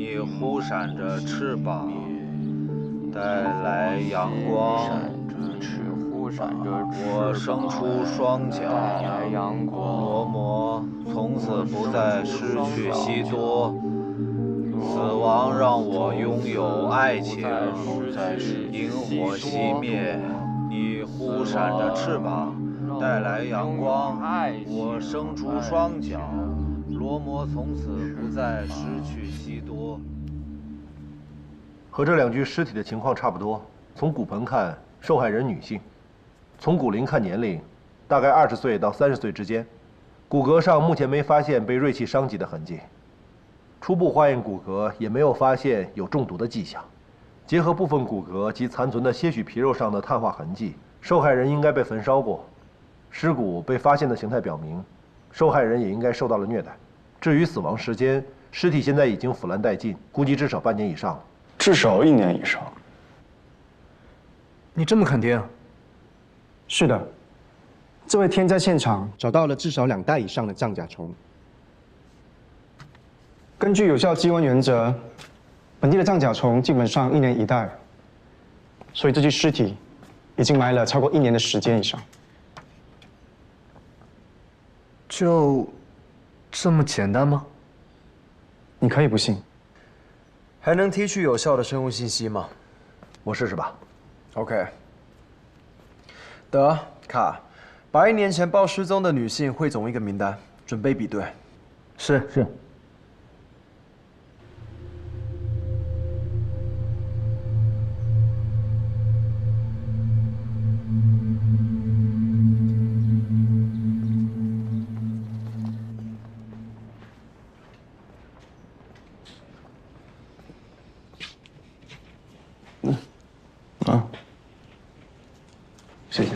你忽闪着翅膀，带来阳光。我伸出双脚，罗摩从此不再失去西多。死亡让我拥有爱情，萤火熄灭，你忽闪着翅膀，带来阳光。我伸出双脚，罗摩从此不再失去西多。和这两具尸体的情况差不多。从骨盆看，受害人女性；从骨龄看年龄，大概20岁到30岁之间。骨骼上目前没发现被锐器伤及的痕迹。初步化验骨骼也没有发现有中毒的迹象。结合部分骨骼及残存的些许皮肉上的碳化痕迹，受害人应该被焚烧过。尸骨被发现的形态表明，受害人也应该受到了虐待。至于死亡时间，尸体现在已经腐烂殆尽，估计至少半年以上了。至少1年以上。你这么肯定？是的，这位天在现场找到了至少2袋以上的藏甲虫。根据有效鸡瘟原则，本地的藏甲虫基本上1年1袋，所以这具尸体已经埋了超过1年的时间以上。就这么简单吗？你可以不信。还能提取有效的生物信息吗？我试试吧。OK。德卡，把1年前报失踪的女性汇总一个名单，准备比对。是。谢谢。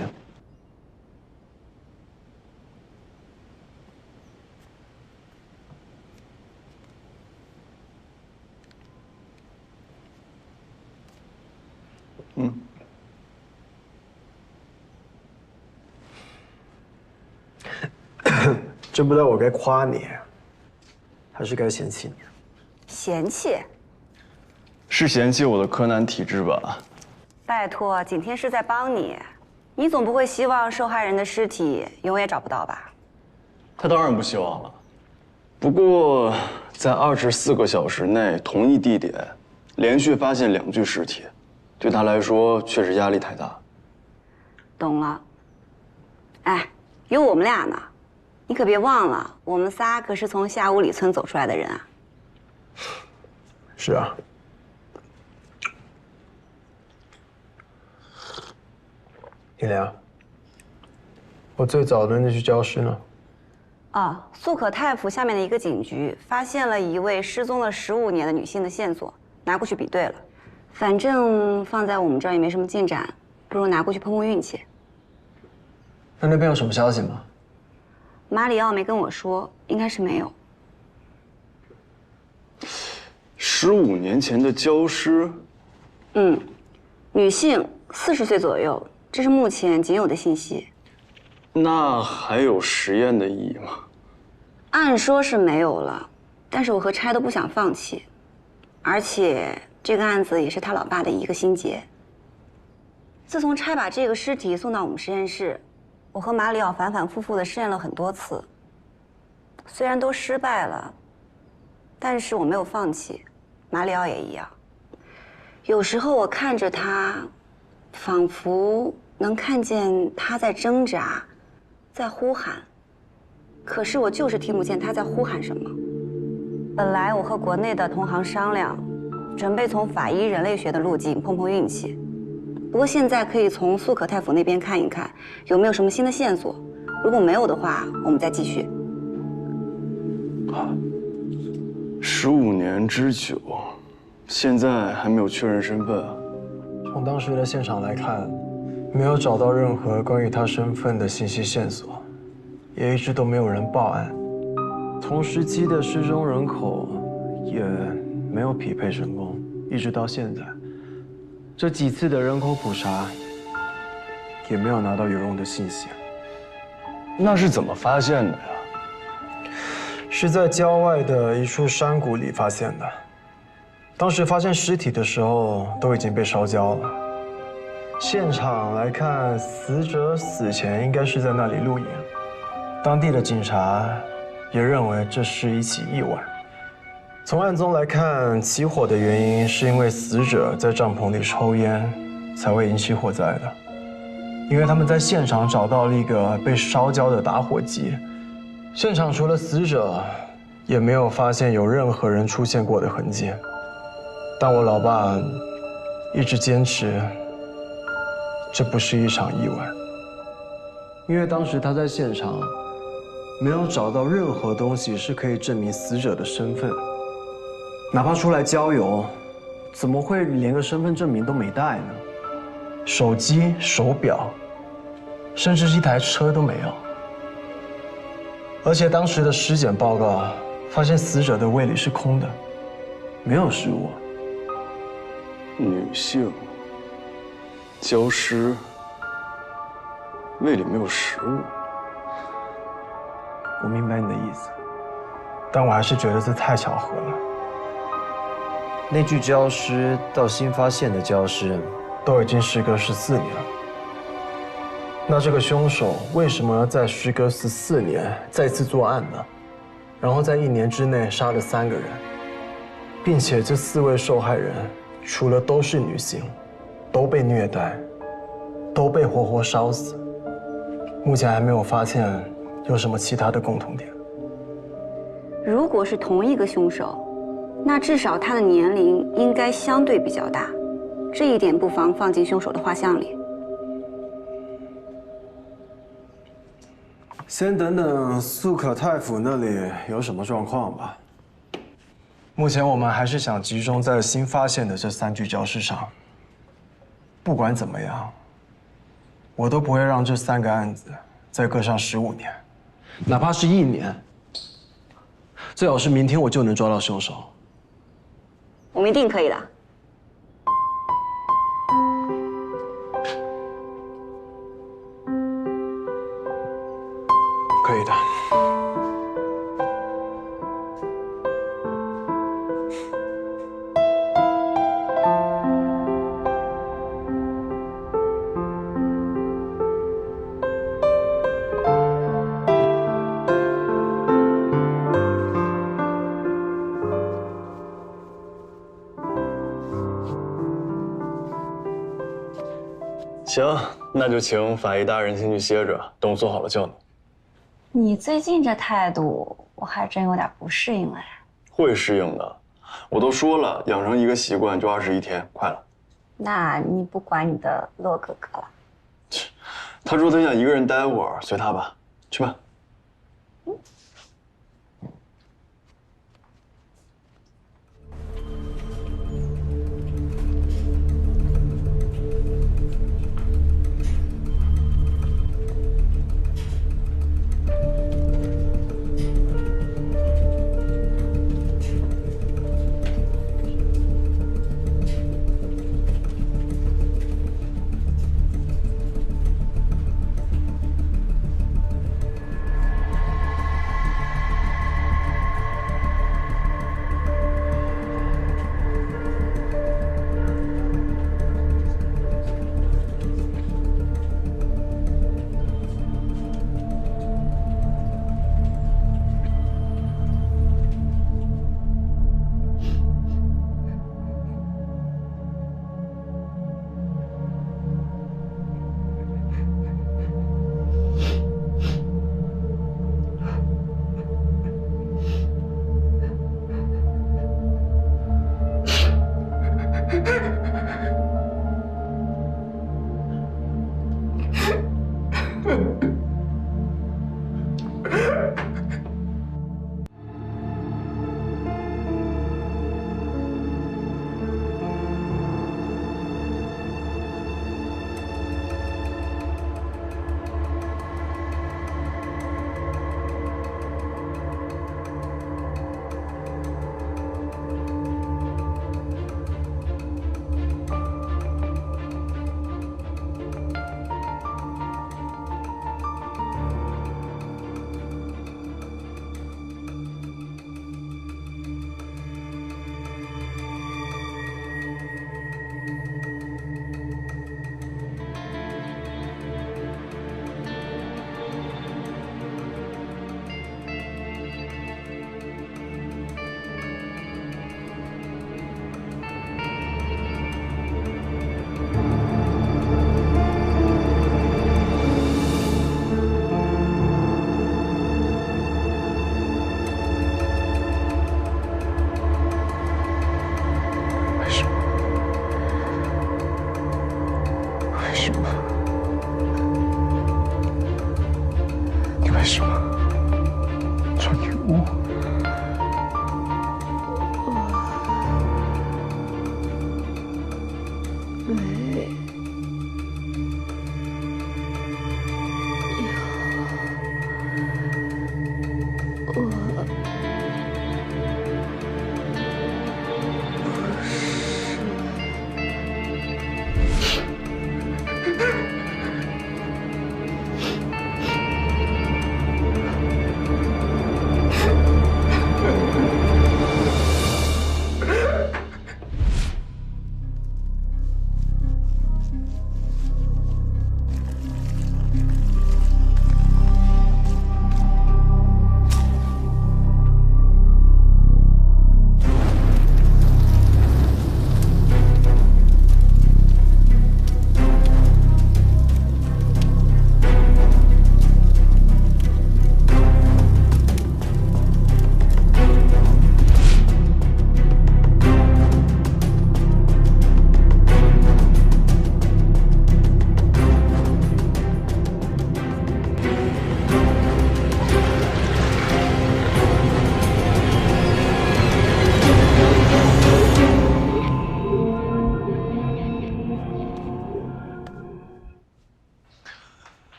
真不知道我该夸你，还是该嫌弃你。嫌弃？是嫌弃我的柯南体质吧？拜托，景天是在帮你，你总不会希望受害人的尸体永远找不到吧？他当然不希望了。不过，在24个小时内，同一地点，连续发现2具尸体，对他来说确实压力太大。懂了。哎，有我们俩呢，你可别忘了，我们仨可是从下五里村走出来的人啊。是啊。一良，我最早的那具焦尸呢？哦，素可泰府下面的一个警局发现了一位失踪了15年的女性的线索，拿过去比对了。反正放在我们这儿也没什么进展，不如拿过去碰碰运气。那边有什么消息吗？马里奥没跟我说，应该是没有。15年前的焦尸？女性，40岁左右，这是目前仅有的信息。那还有实验的意义吗？按说是没有了，但是我和差都不想放弃，而且这个案子也是他老爸的一个心结。自从差把这个尸体送到我们实验室，我和马里奥反反复复的试验了很多次，虽然都失败了，但是我没有放弃，马里奥也一样。有时候我看着他，仿佛能看见他在挣扎，在呼喊，可是我就是听不见他在呼喊什么。本来我和国内的同行商量，准备从法医人类学的路径碰碰运气，不过现在可以从素可泰府那边看一看，有没有什么新的线索。如果没有的话，我们再继续。15年之久，现在还没有确认身份啊。从当时的现场来看，没有找到任何关于他身份的信息线索，也一直都没有人报案。同时期的失踪人口也没有匹配成功，一直到现在，这几次的人口普查也没有拿到有用的信息。那是怎么发现的呀？是在郊外的一处山谷里发现的。当时发现尸体的时候都已经被烧焦了。现场来看，死者死前应该是在那里露营。当地的警察也认为这是一起意外。从案中来看，起火的原因是因为死者在帐篷里抽烟，才会引起火灾的。因为他们在现场找到了一个被烧焦的打火机，现场除了死者，也没有发现有任何人出现过的痕迹。但我老爸一直坚持，这不是一场意外，因为当时他在现场没有找到任何东西是可以证明死者的身份，哪怕出来郊游，怎么会连个身份证明都没带呢？手机、手表，甚至是一台车都没有。而且当时的尸检报告发现死者的胃里是空的，没有食物。女性，焦尸，胃里没有食物。我明白你的意思，但我还是觉得这太巧合了。那具焦尸到新发现的焦尸，都已经时隔14年了。那这个凶手为什么要在时隔14年再次作案呢？然后在1年之内杀了3个人，并且这4位受害人除了都是女性，都被虐待，都被活活烧死。目前还没有发现有什么其他的共同点。如果是同一个凶手，那至少他的年龄应该相对比较大，这一点不妨放进凶手的画像里。先等等素可太府那里有什么状况吧。目前我们还是想集中在新发现的这3具焦尸上。不管怎么样，我都不会让这3个案子再搁上15年，哪怕是1年，最好是明天我就能抓到凶手。我们一定可以的。可以的。行，那就请法医大人先去歇着，等我做好了叫你。你最近这态度，我还真有点不适应了呀。会适应的，我都说了，养成一个习惯就21天，快了。那你不管你的洛哥哥了？他说他想一个人待会儿，随他吧，去吧。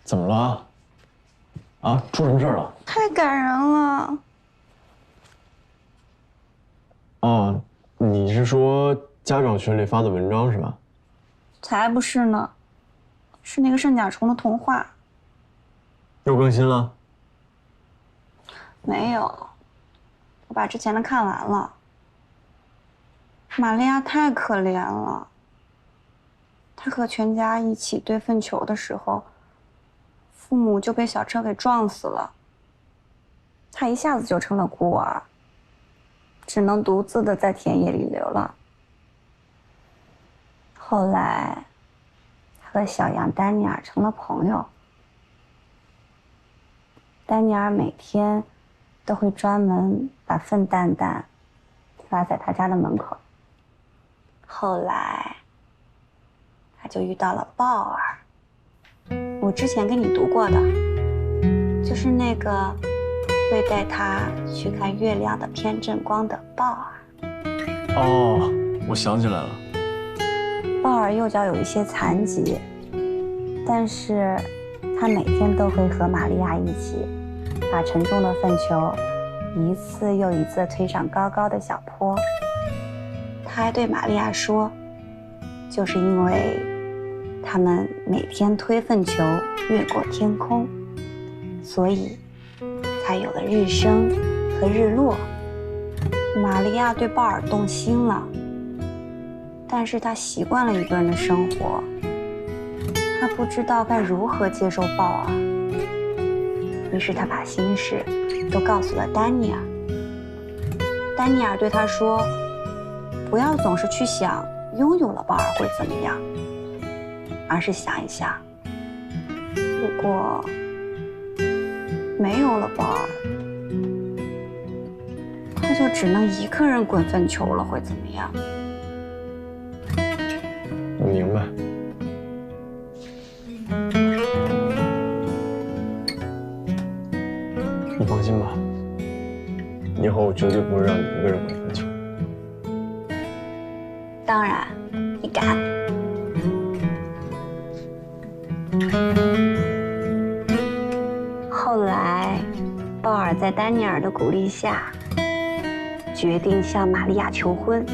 怎么了？啊，出什么事了？太感人了。哦，你是说家长群里发的文章是吧？才不是呢，是那个圣甲虫的童话。又更新了？没有，我把之前的看完了。玛利亚太可怜了，她和全家一起堆粪球的时候，父母就被小车给撞死了。她一下子就成了孤儿，只能独自的在田野里流浪。后来，她和小羊丹尼尔成了朋友。丹尼尔每天都会专门把粪蛋蛋拉在他家的门口。后来，他就遇到了鲍尔。我之前给你读过的，就是那个会带他去看月亮的偏振光的鲍尔。哦，我想起来了。鲍尔右脚有一些残疾，但是他每天都会和玛利亚一起把沉重的粪球一次又一次地推上高高的小坡。他还对玛利亚说，就是因为他们每天推粪球越过天空，所以才有了日升和日落。玛利亚对鲍尔动心了，但是他习惯了一个人的生活，他不知道该如何接受鲍尔。于是他把心事都告诉了丹尼尔。丹尼尔对他说，不要总是去想拥有了鲍尔会怎么样，而是想一想，如果没有了鲍尔，他就只能一个人滚粪球了，会怎么样？我明白。你放心吧，以后我绝对不会让你一个人滚粪球。当然，你敢。后来，鲍尔在丹尼尔的鼓励下，决定向玛利亚求婚。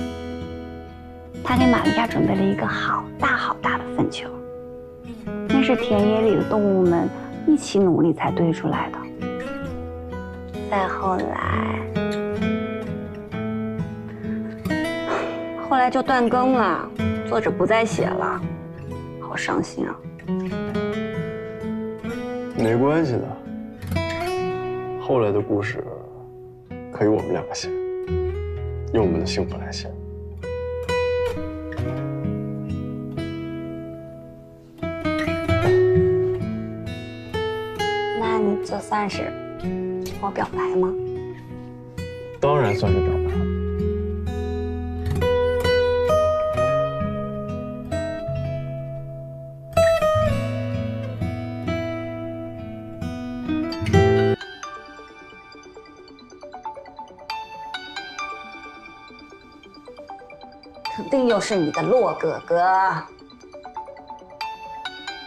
他给玛利亚准备了一个好大好大的粪球，那是田野里的动物们一起努力才堆出来的。再后来就断更了，作者不再写了，好伤心啊。没关系的，后来的故事可以我们两个写，用我们的幸福来写。那你就算是我表白吗？当然算是表白。肯定又是你的洛哥哥。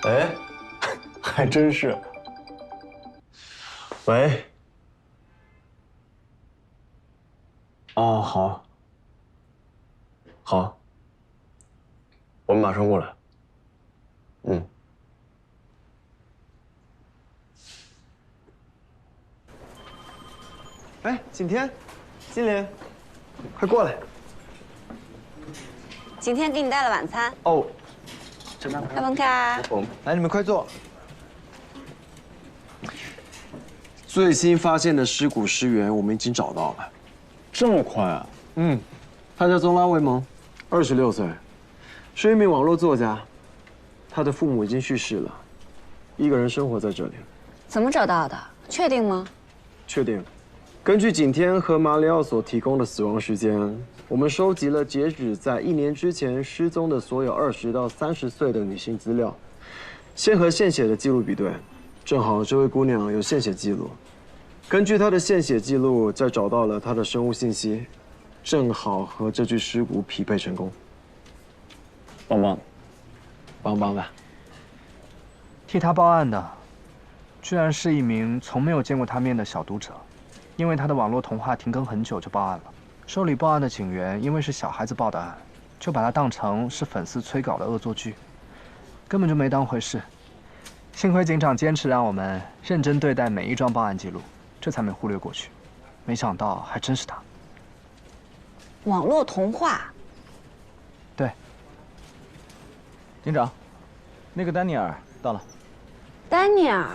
哎，还真是。喂。哦，好。好。我们马上过来。嗯。哎，景天，金莲，快过来。景天给你带了晚餐哦。开门卡。来，你们快坐。最新发现的尸骨尸源，我们已经找到了。这么快啊？嗯，他叫宗拉维蒙，26岁，是一名网络作家。他的父母已经去世了，一个人生活在这里。怎么找到的？确定吗？确定。根据景天和马里奥所提供的死亡时间，我们收集了截止在1年之前失踪的所有20到30岁的女性资料，先和献血的记录比对，正好这位姑娘有献血记录。根据她的献血记录，再找到了她的生物信息，正好和这具尸骨匹配成功。棒棒，棒棒的。替他报案的居然是一名从没有见过他面的小读者，因为他的网络童话停更很久就报案了。受理报案的警员因为是小孩子报的案，就把他当成是粉丝催稿的恶作剧，根本就没当回事。幸亏警长坚持让我们认真对待每一桩报案记录，这才没忽略过去。没想到还真是他。网络童话。对。警长，那个丹尼尔到了。丹尼尔。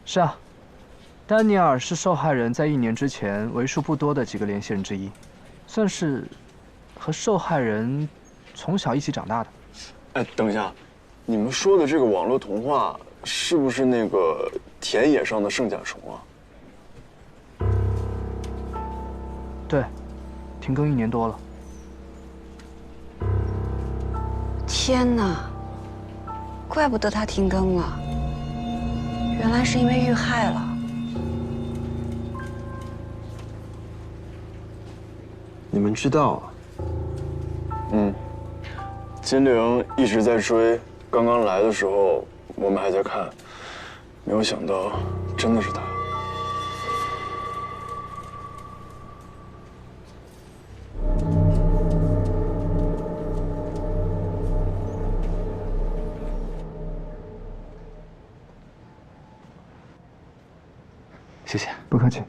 是啊，丹尼尔是受害人在1年之前为数不多的几个联系人之一，算是和受害人从小一起长大的。哎，等一下，你们说的这个网络童话是不是那个田野上的圣甲虫啊？对，停更1年多了。天哪，怪不得他停更了，原来是因为遇害了。你们知道？金陵一直在追，刚刚来的时候我们还在看，没有想到真的是他。谢谢，不客气。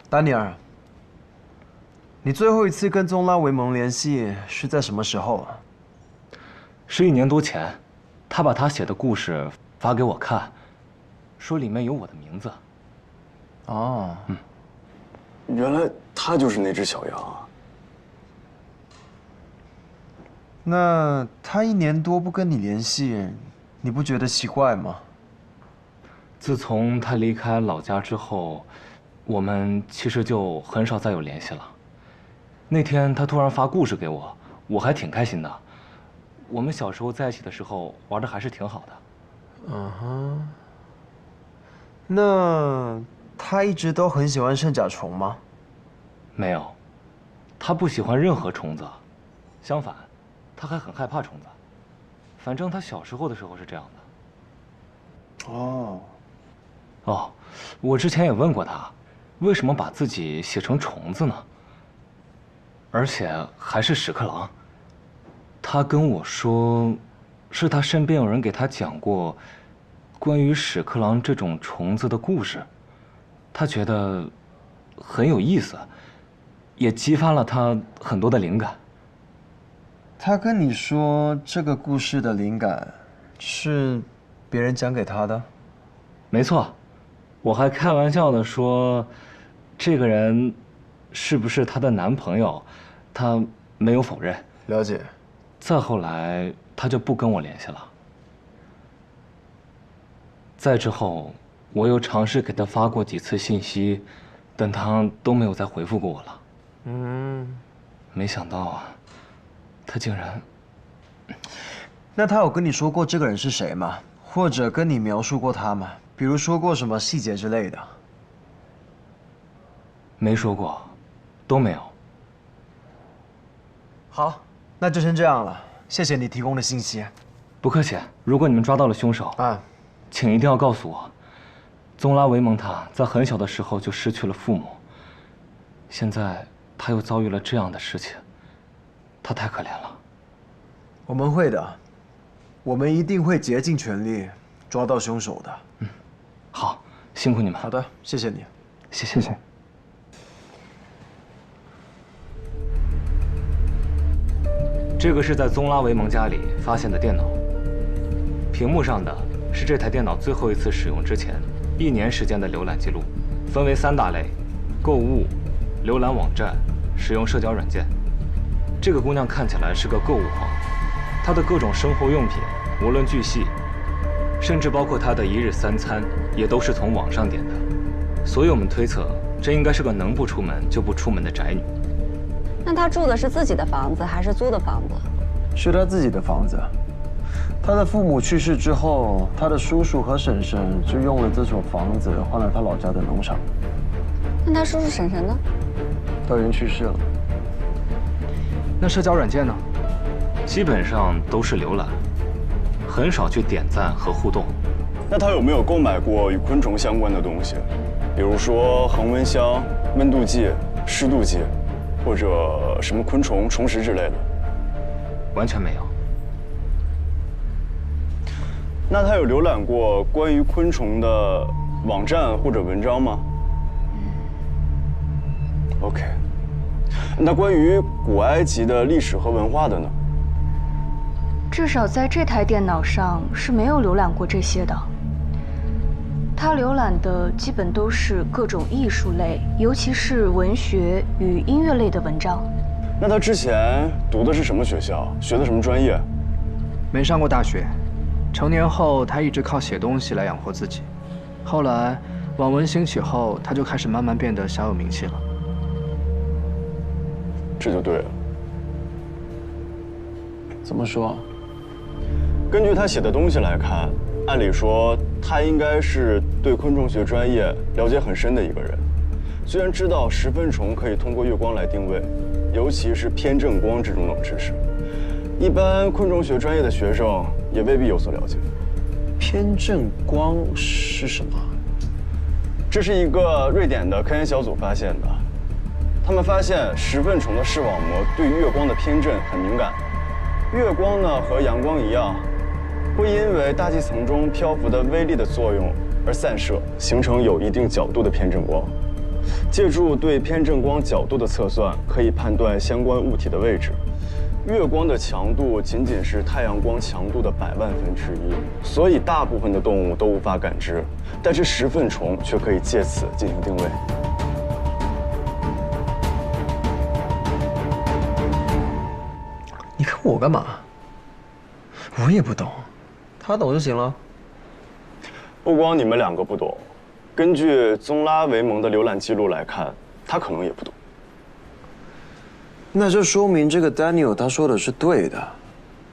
丹尼尔，你最后一次跟宗拉维蒙联系是在什么时候啊？是1年多前，他把他写的故事发给我看，说里面有我的名字。哦，原来他就是那只小羊啊！那他1年多不跟你联系，你不觉得奇怪吗？自从他离开老家之后，我们其实就很少再有联系了。那天他突然发故事给我，我还挺开心的。我们小时候在一起的时候玩的还是挺好的。那他一直都很喜欢圣甲虫吗？没有，他不喜欢任何虫子，相反，他还很害怕虫子。反正他小时候的时候是这样的。哦，我之前也问过他，为什么把自己写成虫子呢？而且还是屎壳郎。他跟我说，是他身边有人给他讲过关于屎壳郎这种虫子的故事，他觉得很有意思，也激发了他很多的灵感。他跟你说这个故事的灵感是别人讲给他的？没错，我还开玩笑的说，这个人是不是她的男朋友，她没有否认。了解。再后来，她就不跟我联系了。再之后，我又尝试给她发过几次信息，但她都没有再回复过我了。没想到啊，她竟然……那他有跟你说过这个人是谁吗？或者跟你描述过他吗？比如说过什么细节之类的？没说过，都没有。好，那就先这样了。谢谢你提供的信息。不客气。如果你们抓到了凶手请一定要告诉我。宗拉维蒙他在很小的时候就失去了父母，现在他又遭遇了这样的事情，他太可怜了。我们会的，我们一定会竭尽全力抓到凶手的。好，辛苦你们。好的，谢谢你。谢谢。这个是在宗拉维蒙家里发现的电脑，屏幕上的是这台电脑最后一次使用之前1年时间的浏览记录，分为3大类：购物、浏览网站、使用社交软件。这个姑娘看起来是个购物狂，她的各种生活用品，无论巨细，甚至包括她的1日3餐，也都是从网上点的。所以我们推测，这应该是个能不出门就不出门的宅女。那他住的是自己的房子还是租的房子？是他自己的房子。他的父母去世之后，他的叔叔和婶婶就用了这所房子换了他老家的农场。那他叔叔婶婶呢？都已经去世了。那社交软件呢？基本上都是浏览，很少去点赞和互动。那他有没有购买过与昆虫相关的东西，比如说恒温箱、温度计、湿度计，或者什么昆虫虫食之类的？完全没有。那他有浏览过关于昆虫的网站或者文章吗？OK。那关于古埃及的历史和文化的呢？至少在这台电脑上是没有浏览过这些的。他浏览的基本都是各种艺术类，尤其是文学与音乐类的文章。那他之前读的是什么学校？学的什么专业？没上过大学。成年后，他一直靠写东西来养活自己。后来，网文兴起后，他就开始慢慢变得小有名气了。这就对了。怎么说？根据他写的东西来看，按理说他应该是对昆虫学专业了解很深的一个人。虽然知道食粪虫可以通过月光来定位，尤其是偏振光这种冷知识，一般昆虫学专业的学生也未必有所了解。偏振光是什么？这是一个瑞典的科研小组发现的。他们发现食粪虫的视网膜对月光的偏振很敏感。月光呢和阳光一样，会因为大气层中漂浮的微粒的作用而散射，形成有一定角度的偏振光。借助对偏振光角度的测算，可以判断相关物体的位置。月光的强度仅仅是太阳光强度的100万分之一，所以大部分的动物都无法感知，但是食粪虫却可以借此进行定位。你看我干嘛？我也不懂，他懂就行了。不光你们两个不懂，根据宗拉维蒙的浏览记录来看，他可能也不懂。那这说明这个 Daniel 他说的是对的，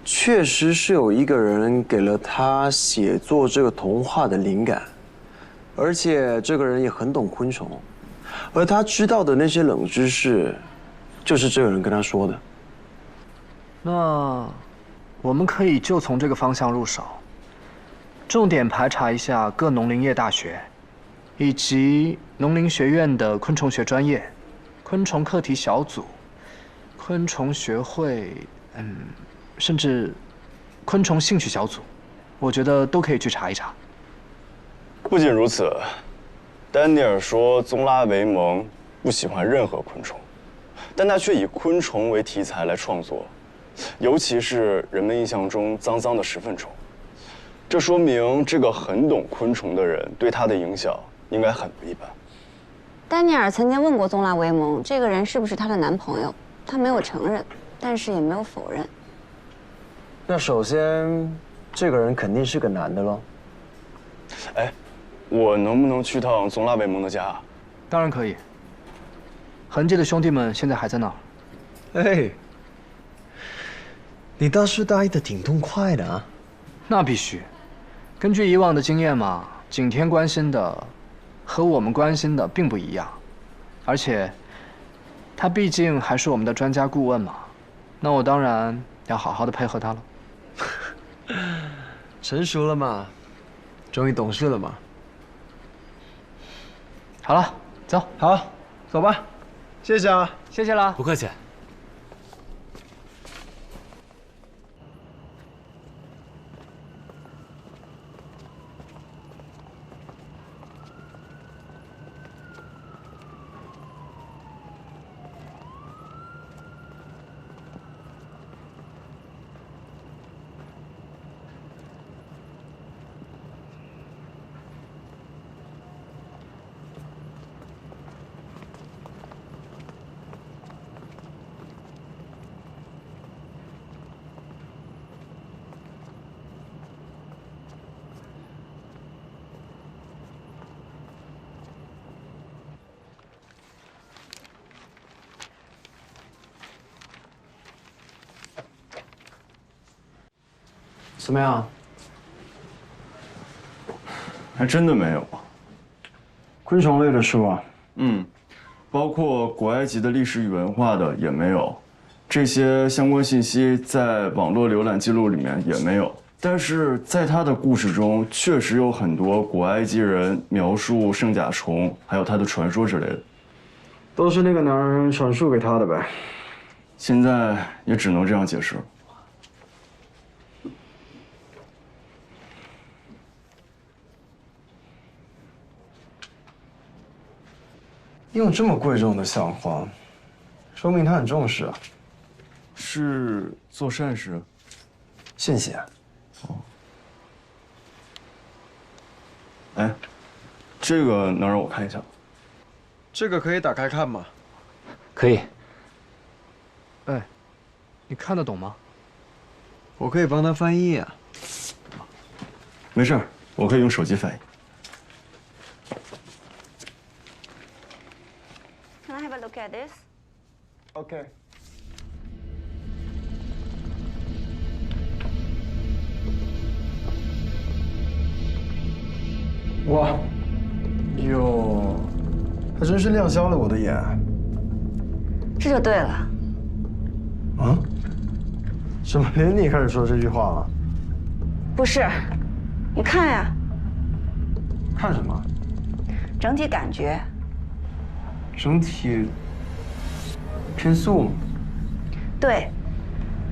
确实是有一个人给了他写作这个童话的灵感，而且这个人也很懂昆虫，而他知道的那些冷知识，就是这个人跟他说的。那我们可以就从这个方向入手，重点排查一下各农林业大学，以及农林学院的昆虫学专业、昆虫课题小组、昆虫学会，甚至昆虫兴趣小组，我觉得都可以去查一查。不仅如此，丹尼尔说宗拉维蒙不喜欢任何昆虫，但他却以昆虫为题材来创作。尤其是人们印象中脏脏的食粪虫，这说明这个很懂昆虫的人对他的影响应该很不一般。丹尼尔曾经问过宗拉维蒙这个人是不是她的男朋友，他没有承认，但是也没有否认。那首先，这个人肯定是个男的喽。哎，我能不能去趟宗拉维蒙的家？当然可以。痕迹的兄弟们现在还在那儿。哎。你倒是答应的挺痛快的啊！那必须，根据以往的经验嘛，景天关心的和我们关心的并不一样，而且他毕竟还是我们的专家顾问嘛，那我当然要好好的配合他了。成熟了嘛，终于懂事了嘛。好了，走，好，走吧，谢谢啊，谢谢啦，不客气。怎么样？还真的没有。昆虫类的书啊？包括古埃及的历史与文化的也没有，这些相关信息在网络浏览记录里面也没有。但是在他的故事中，确实有很多古埃及人描述圣甲虫，还有他的传说之类的，都是那个男人传述给他的呗。现在也只能这样解释了。用这么贵重的相框，说明他很重视啊。是做善事。献血。哦。哎，这个能让我看一下吗？这个可以打开看吗？可以。哎，你看得懂吗？我可以帮他翻译啊。没事，我可以用手机翻译。Can I have a look at this? OK。哇，哟，还真是亮瞎了我的眼。这就对了。啊？怎么连你开始说这句话了？不是，你看呀。看什么？整体感觉。整体偏素吗？对，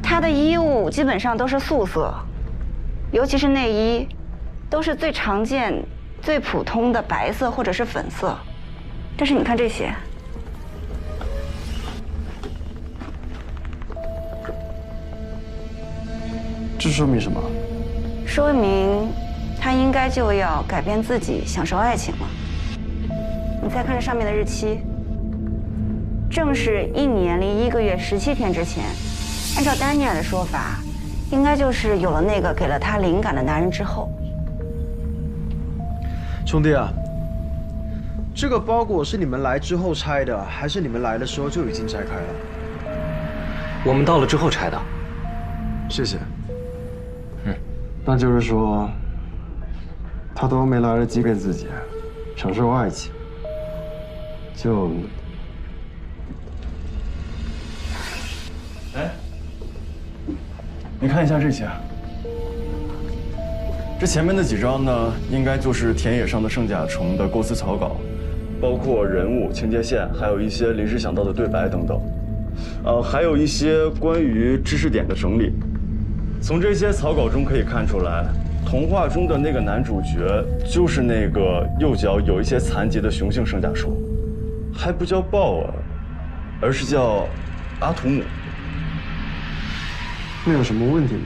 他的衣物基本上都是素色，尤其是内衣，都是最常见、最普通的白色或者是粉色。但是你看这些，这说明什么？说明他应该就要改变自己，享受爱情了。你再看这上面的日期。正是1年零1个月17天之前，按照丹尼尔的说法，应该就是有了那个给了他灵感的男人之后。兄弟啊，这个包裹是你们来之后拆的，还是你们来的时候就已经拆开了？我们到了之后拆的。谢谢。那就是说，他都没来得及给自己享受爱情，就。哎，你看一下这些，这前面的几张呢，应该就是田野上的圣甲虫的构思草稿，包括人物、情节线，还有一些临时想到的对白等等。还有一些关于知识点的整理。从这些草稿中可以看出来，童话中的那个男主角就是那个右脚有一些残疾的雄性圣甲虫，还不叫鲍尔，而是叫阿图姆。会有什么问题吗？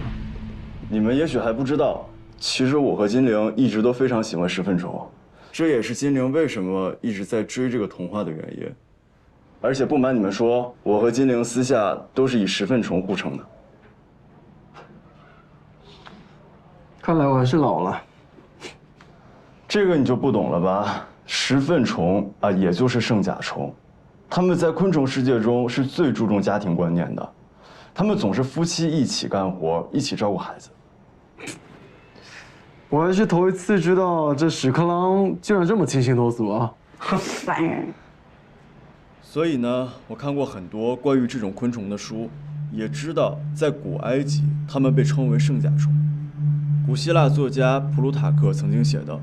你们也许还不知道，其实我和金陵一直都非常喜欢石粪虫，这也是金陵为什么一直在追这个童话的原因。而且不瞒你们说，我和金陵私下都是以石粪虫互称的。看来我还是老了。这个你就不懂了吧？石粪虫啊，也就是圣甲虫，它们在昆虫世界中是最注重家庭观念的。他们总是夫妻一起干活，一起照顾孩子。我还是头一次知道这屎壳郎竟然这么清新脱俗啊！烦人。所以呢，我看过很多关于这种昆虫的书，也知道在古埃及，它们被称为圣甲虫。古希腊作家普鲁塔克曾经写道，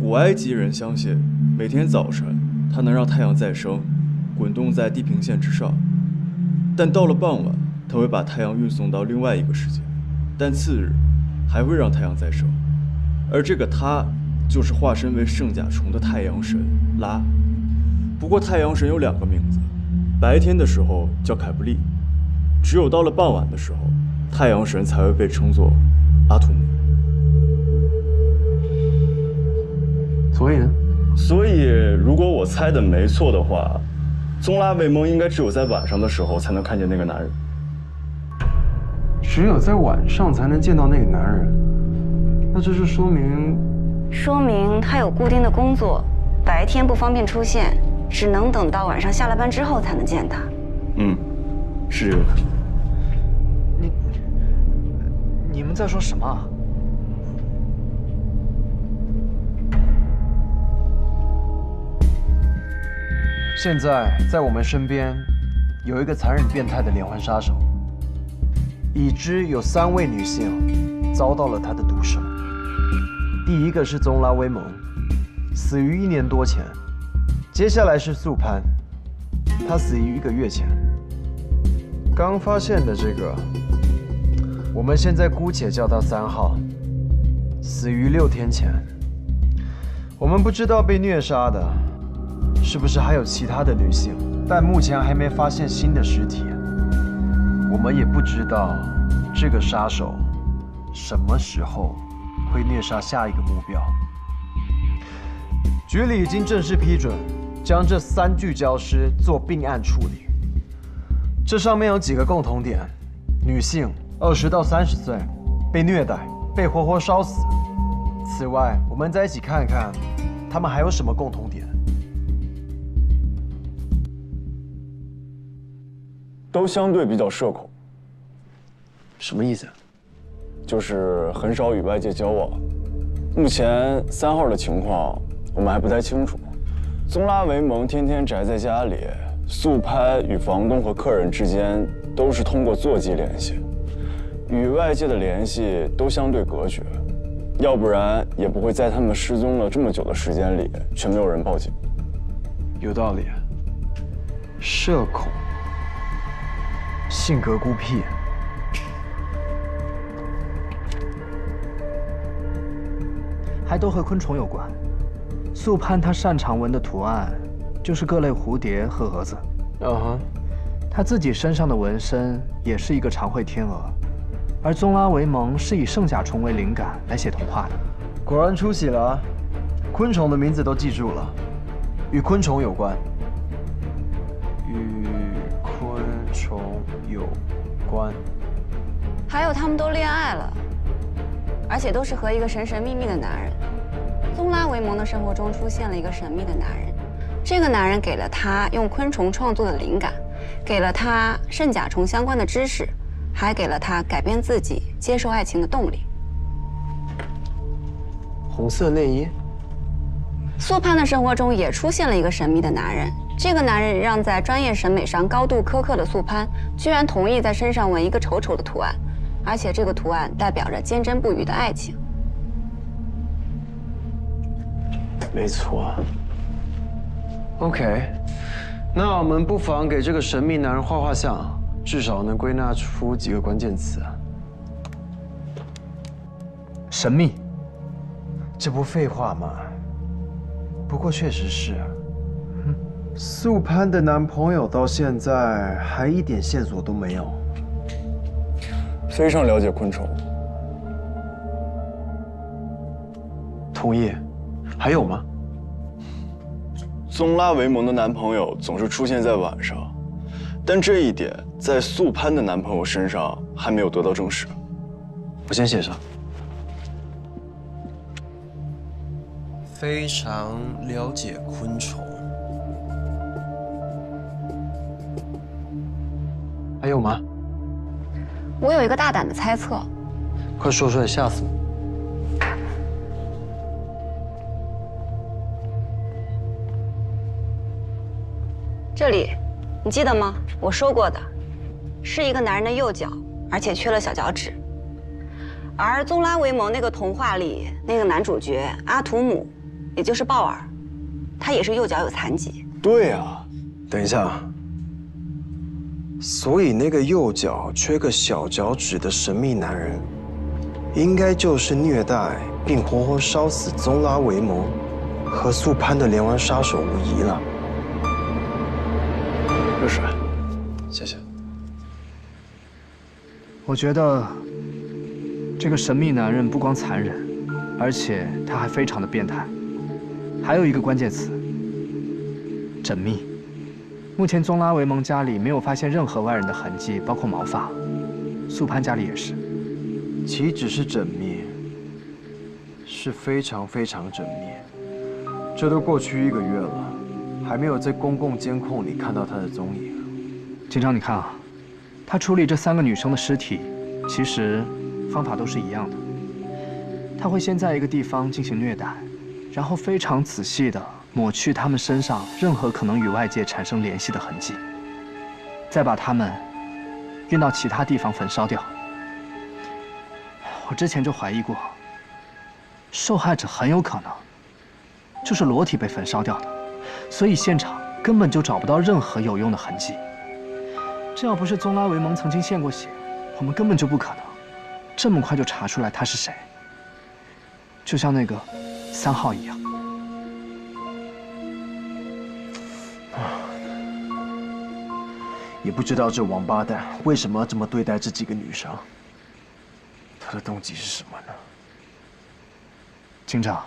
古埃及人相信，每天早晨它能让太阳再生，滚动在地平线之上，但到了傍晚，它会把太阳运送到另外一个世界，但次日还会让太阳再生，而这个它就是化身为圣甲虫的太阳神拉。不过太阳神有2个名字，白天的时候叫凯布利，只有到了傍晚的时候，太阳神才会被称作阿图姆。所以如果我猜的没错的话，宗拉维蒙应该只有在晚上的时候才能看见那个男人。只有在晚上才能见到那个男人，那这就说明他有固定的工作，白天不方便出现，只能等到晚上下了班之后才能见他。是这个。你们在说什么？现在在我们身边有一个残忍变态的连环杀手，已知有3位女性遭到了他的毒手。第一个是宗拉威蒙，死于1年多前。接下来是素攀，她死于1个月前。刚发现的这个，我们现在姑且叫他3号，死于6天前。我们不知道被虐杀的是不是还有其他的女性，但目前还没发现新的尸体。我们也不知道这个杀手什么时候会虐杀下一个目标。局里已经正式批准将这3具焦尸做并案处理。这上面有几个共同点：女性20到30岁，被虐待，被活活烧死。此外，我们再一起看看，他们还有什么共同点。都相对比较社恐。什么意思？就是很少与外界交往。目前3号的情况我们还不太清楚。宗拉维蒙天天宅在家里，素攀与房东和客人之间都是通过座机联系，与外界的联系都相对隔绝，要不然也不会在他们失踪了这么久的时间里，却没有人报警。有道理。社恐，性格孤僻。还都和昆虫有关。素攀他擅长纹的图案就是各类蝴蝶和蛾子。他自己身上的纹身也是一个长喙天鹅，而宗拉维蒙是以圣甲虫为灵感来写童话的。果然出息了啊！昆虫的名字都记住了，与昆虫有关。与昆虫有关。还有他们都恋爱了，而且都是和一个神神秘秘的男人。宗拉维蒙的生活中出现了一个神秘的男人，这个男人给了他用昆虫创作的灵感，给了他圣甲虫相关的知识，还给了他改变自己、接受爱情的动力。红色内衣。素攀的生活中也出现了一个神秘的男人，这个男人让在专业审美上高度苛刻的素攀，居然同意在身上纹一个丑丑的图案，而且这个图案代表着坚贞不渝的爱情。没错。OK， 那我们不妨给这个神秘男人画画像，至少能归纳出几个关键词。神秘，这不废话吗？不过确实是，素攀的男朋友到现在还一点线索都没有。非常了解昆虫。同意。还有吗？宗拉维蒙的男朋友总是出现在晚上，但这一点在素攀的男朋友身上还没有得到证实。我先写上。非常了解昆虫。还有吗？我有一个大胆的猜测。快说说，吓死我！这里，你记得吗？我说过的，是一个男人的右脚，而且缺了小脚趾。而宗拉维蒙那个童话里那个男主角阿图姆，也就是鲍尔，他也是右脚有残疾。对啊，等一下，所以那个右脚缺个小脚趾的神秘男人，应该就是虐待并活活烧死宗拉维蒙和素攀的连环杀手无疑了。热水，谢谢。我觉得这个神秘男人不光残忍，而且他还非常的变态。还有一个关键词：缜密。目前宗拉维蒙家里没有发现任何外人的痕迹，包括毛发。素攀家里也是。岂止是缜密，是非常非常缜密。这都过去1个月了。还没有在公共监控里看到他的踪影。警长，你看啊，他处理这3个女生的尸体，其实方法都是一样的。他会先在一个地方进行虐待，然后非常仔细地抹去她们身上任何可能与外界产生联系的痕迹，再把她们运到其他地方焚烧掉。我之前就怀疑过，受害者很有可能就是裸体被焚烧掉的，所以现场根本就找不到任何有用的痕迹。这要不是宗拉维蒙曾经献过血，我们根本就不可能这么快就查出来他是谁。就像那个3号一样。也不知道这王八蛋为什么要这么对待这几个女生，他的动机是什么呢？警长，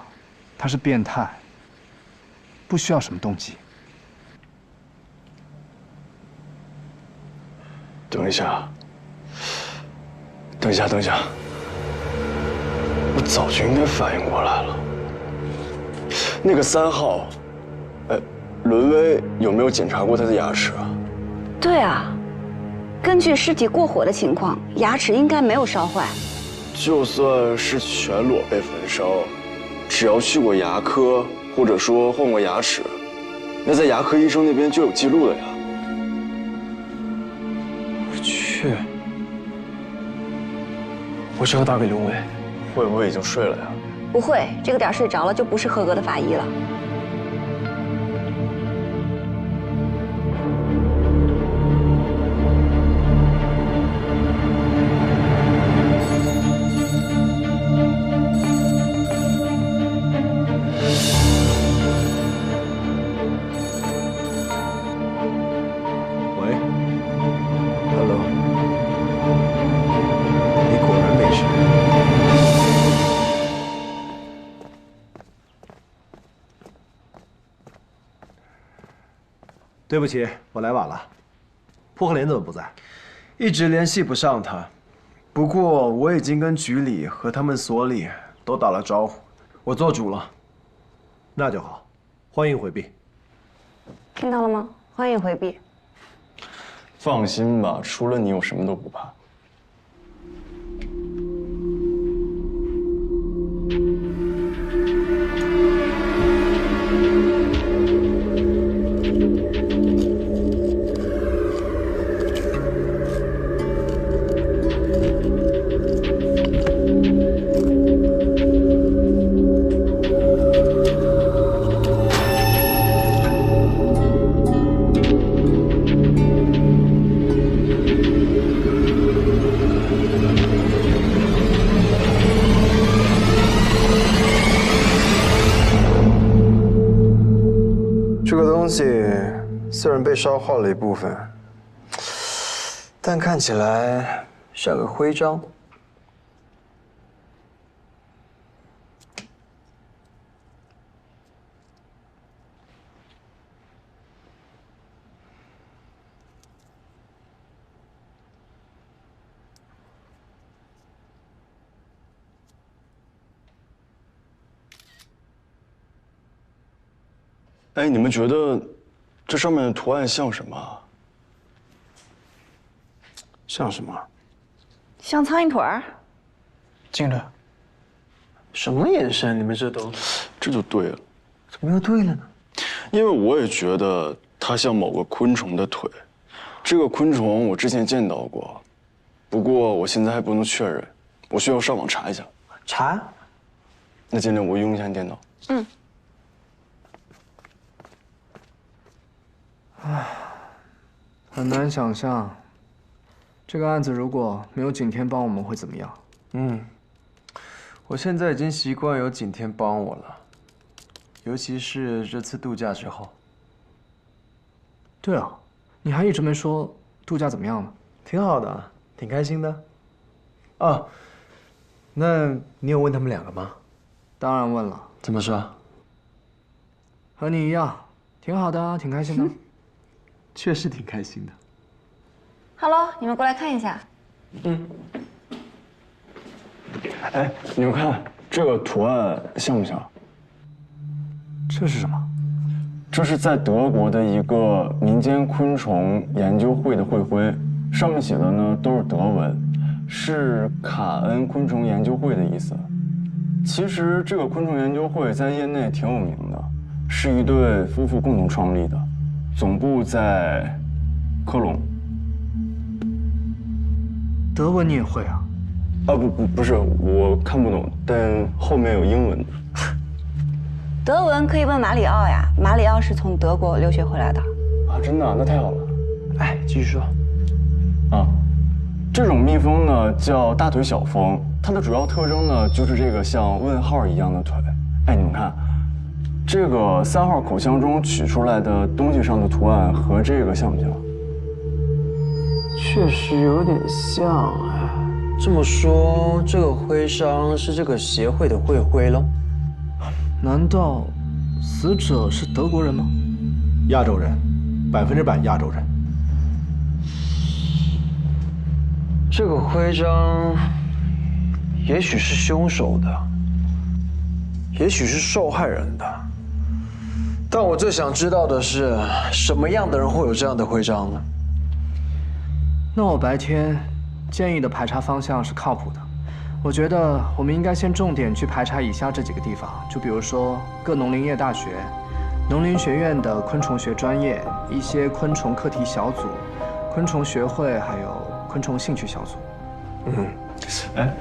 他是变态，不需要什么动机。等一下，等一下，等一下，我早就应该反应过来了。那个3号，伦威有没有检查过他的牙齿啊？对啊，根据尸体过火的情况，牙齿应该没有烧坏。就算是全裸被焚烧，只要去过牙科，或者说换过牙齿，那在牙科医生那边就有记录了呀。我去，我只好打给伦威。会不会已经睡了呀？不会，这个点睡着了就不是合格的法医了。对不起，我来晚了。扑克莲怎么不在？一直联系不上他。不过我已经跟局里和他们所里都打了招呼，我做主了。那就好，欢迎回避。听到了吗？欢迎回避。放心吧，除了你，我什么都不怕。虽然被烧化了一部分，但看起来像个徽章。哎，你们觉得这上面的图案像什么？像什么？像苍蝇腿儿。静的。什么眼神？你们这都……这就对了。怎么又对了呢？因为我也觉得它像某个昆虫的腿。这个昆虫我之前见到过，不过我现在还不能确认，我需要上网查一下。查？那今天我用一下电脑。嗯。唉，很难想象，这个案子如果没有景天帮我们会怎么样。我现在已经习惯有景天帮我了，尤其是这次度假之后。对啊，你还一直没说度假怎么样呢？挺好的，挺开心的。哦，那你有问他们两个吗？当然问了。怎么说？和你一样，挺好的，挺开心的。确实挺开心的。Hello， 你们过来看一下。哎，你们看这个图案像不像？这是什么？这是在德国的一个民间昆虫研究会的会徽，上面写的呢都是德文，是卡恩昆虫研究会的意思。其实这个昆虫研究会在业内挺有名的，是一对夫妇共同创立的。总部在科隆。德文你也会啊？啊不是，我看不懂，但后面有英文的。德文可以问马里奥呀，马里奥是从德国留学回来的。啊，真的？那太好了。哎，继续说。啊，这种蜜蜂呢叫大腿小蜂，它的主要特征呢就是这个像问号一样的腿。哎，你们看，这个3号口腔中取出来的东西上的图案和这个像不像？确实有点像哎。这么说，这个徽章是这个协会的会徽喽？难道死者是德国人吗？亚洲人，100%亚洲人。这个徽章，也许是凶手的，也许是受害人的。但我最想知道的是，什么样的人会有这样的徽章呢？那我白天建议的排查方向是靠谱的。我觉得我们应该先重点去排查以下这几个地方，就比如说各农林业大学、农林学院的昆虫学专业、一些昆虫课题小组、昆虫学会，还有昆虫兴趣小组。哎，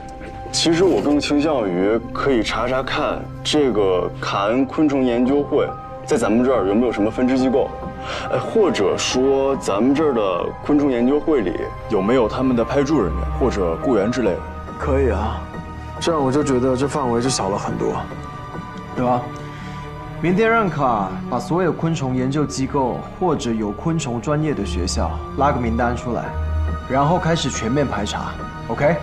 其实我更倾向于可以查查看这个卡恩昆虫研究会在咱们这儿有没有什么分支机构，哎，或者说咱们这儿的昆虫研究会里有没有他们的派驻人员或者雇员之类的。可以啊，这样我就觉得这范围就小了很多，对吧？明天让卡把所有昆虫研究机构或者有昆虫专业的学校拉个名单出来，然后开始全面排查。OK？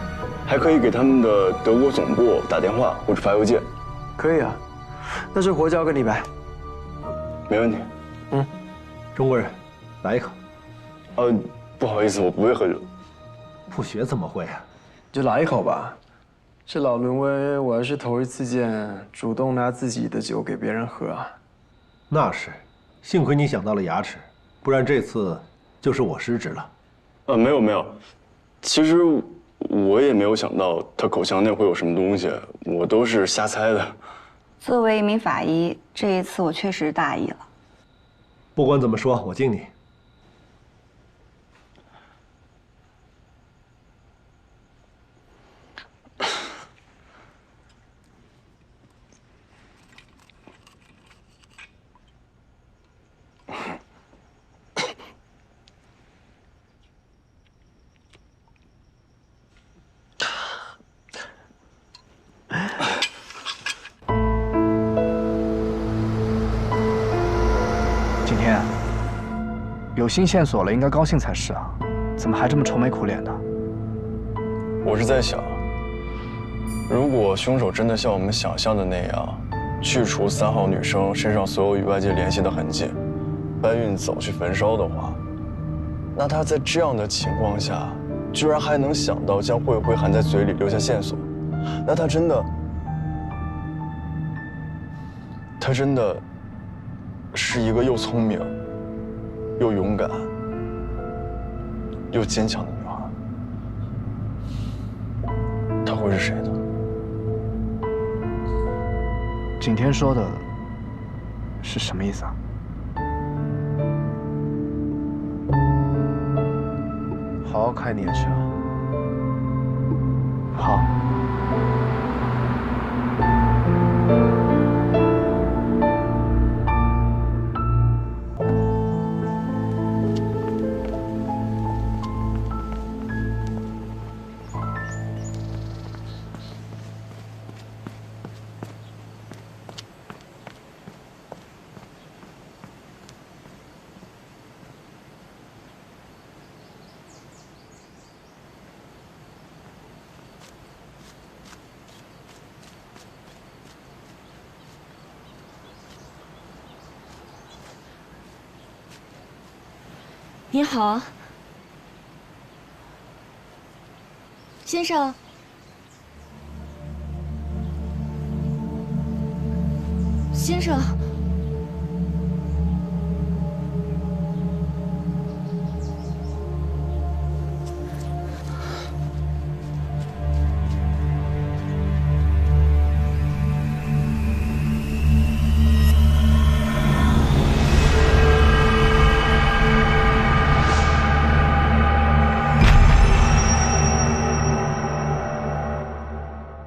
还可以给他们的德国总部打电话或者发邮件。可以啊，那这活交给你呗。没问题。中国人，来一口。不好意思，我不会喝酒。不学怎么会啊？就来一口吧。这老伦威，我还是头一次见主动拿自己的酒给别人喝啊。那是，幸亏你想到了牙齿，不然这次就是我失职了。没有，其实我也没有想到他口腔内会有什么东西，我都是瞎猜的。作为一名法医，这一次我确实大意了。不管怎么说，我敬你。景天，有新线索了，应该高兴才是啊，怎么还这么愁眉苦脸的？我是在想，如果凶手真的像我们想象的那样，去除3号女生身上所有与外界联系的痕迹，搬运走去焚烧的话，那他在这样的情况下，居然还能想到将会徽含在嘴里留下线索，那他真的是一个又聪明、又勇敢、又坚强的女孩。她会是谁呢？景天说的是什么意思啊？好好开你的车。好。你好，先生。先生。